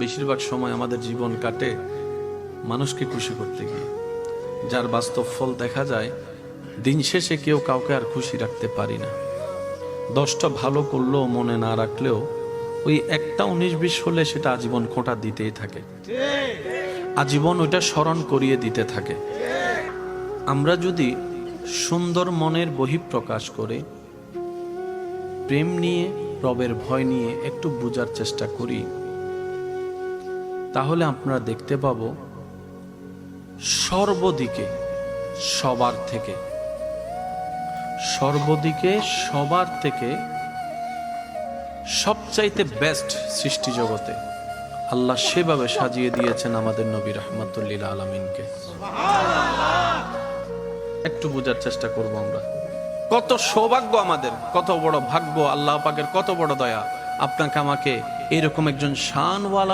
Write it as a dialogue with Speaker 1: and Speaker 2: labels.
Speaker 1: বেশিরভাগ সময় আমাদের জীবন কাটে মানুষকে খুশি করতে গিয়ে, যার বাস্তব ফল দেখা যায় দিন শেষে কেউ কাউকে আর খুশি রাখতে পারি না। 10টা ভালো করলেও মনে না রাখলেও ওই একটা 19-20 হলে সেটা আজীবন খোঁটা দিতেই থাকে, আজীবন ওইটা স্মরণ করিয়ে দিতে থাকে। আমরা যদি সুন্দর মনের বহিঃপ্রকাশ করে প্রেম নিয়ে, রবের ভয় নিয়ে একটু বোঝার চেষ্টা করি, তাহলে আপনারা দেখতে পাবো সর্বদিকে সবার থেকে সবচাইতে বেস্ট সৃষ্টি জগতে আল্লাহ সেভাবে সাজিয়ে দিয়েছেন আমাদের নবী রাহমাতুল লিল আলামিনকে। একটু বোঝার চেষ্টা করব আমরা। কত সৌভাগ্য আমাদের, কত বড় ভাগ্য, আল্লাহ পাকের কত বড় দয়া আপনাকে আমাকে এরকম একজন শানওয়ালা